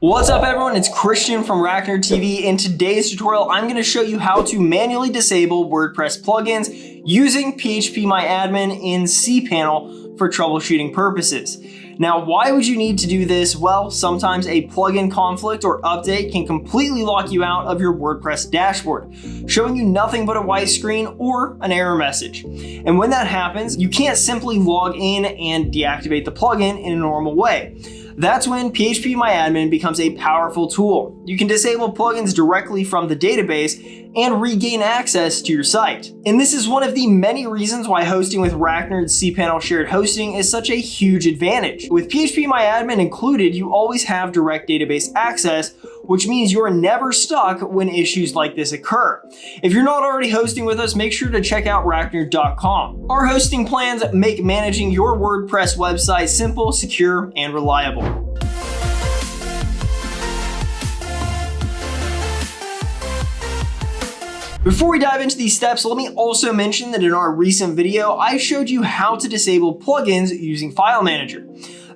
What's up everyone, it's Christian from RackNerd TV. In today's tutorial, I'm going to show you how to manually disable WordPress plugins using PhpMyAdmin in cPanel for troubleshooting purposes. Now, why would you need to do this? Well, sometimes a plugin conflict or update can completely lock you out of your WordPress dashboard, showing you nothing but a white screen or an error message. And when that happens, you can't simply log in and deactivate the plugin in a normal way. That's when PhpMyAdmin becomes a powerful tool. You can disable plugins directly from the database and regain access to your site. And this is one of the many reasons why hosting with RackNerd's cPanel shared hosting is such a huge advantage. With PhpMyAdmin included, you always have direct database access, which means you're never stuck when issues like this occur. If you're not already hosting with us, make sure to check out RackNerd.com. Our hosting plans make managing your WordPress website simple, secure, and reliable. Before we dive into these steps, let me also mention that in our recent video, I showed you how to disable plugins using File Manager.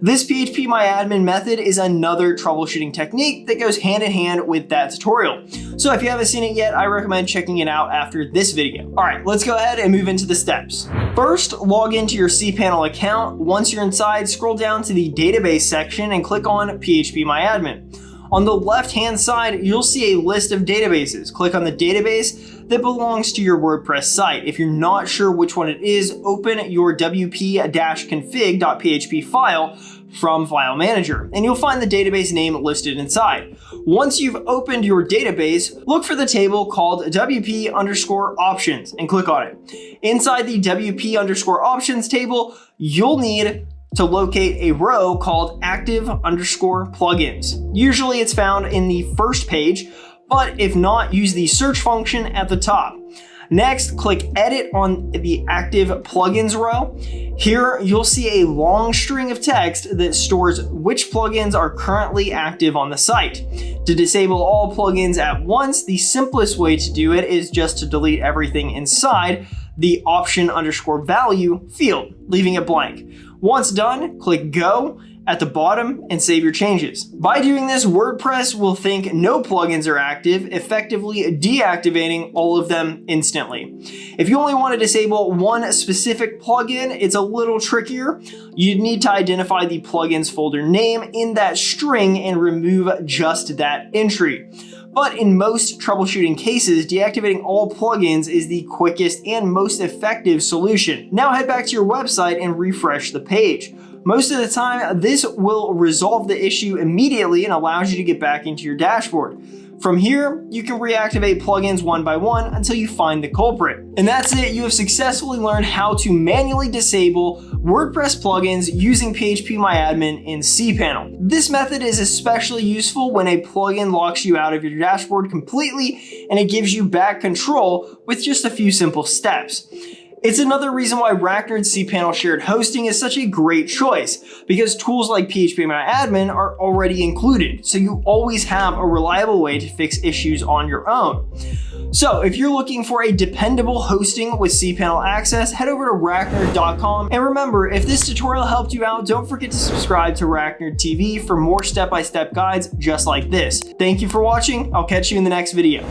This PhpMyAdmin method is another troubleshooting technique that goes hand in hand with that tutorial. So if you haven't seen it yet, I recommend checking it out after this video. All right, let's go ahead and move into the steps. First, log into your cPanel account. Once you're inside, scroll down to the database section and click on PhpMyAdmin. On the left-hand side, you'll see a list of databases. Click on the database that belongs to your WordPress site. If you're not sure which one it is, open your wp-config.php file from File Manager, and you'll find the database name listed inside. Once you've opened your database, look for the table called wp_options and click on it. Inside the wp_options table, you'll need to locate a row called active_plugins. Usually it's found in the first page, but if not, use the search function at the top. Next, click Edit on the Active Plugins row. Here, you'll see a long string of text that stores which plugins are currently active on the site. To disable all plugins at once, the simplest way to do it is just to delete everything inside the option_value field, leaving it blank. Once done, click Go at the bottom and save your changes. By doing this, WordPress will think no plugins are active, effectively deactivating all of them instantly. If you only want to disable one specific plugin, it's a little trickier. You'd need to identify the plugin's folder name in that string and remove just that entry. But in most troubleshooting cases, deactivating all plugins is the quickest and most effective solution. Now head back to your website and refresh the page. Most of the time, this will resolve the issue immediately and allows you to get back into your dashboard. From here, you can reactivate plugins one by one until you find the culprit. And that's it, you have successfully learned how to manually disable WordPress plugins using PhpMyAdmin in cPanel. This method is especially useful when a plugin locks you out of your dashboard completely and it gives you back control with just a few simple steps. It's another reason why RackNerd's cPanel shared hosting is such a great choice, because tools like PhpMyAdmin are already included, so you always have a reliable way to fix issues on your own. So if you're looking for a dependable hosting with cPanel access, head over to RackNerd.com. And remember, if this tutorial helped you out, don't forget to subscribe to RackNerd TV for more step-by-step guides just like this. Thank you for watching. I'll catch you in the next video.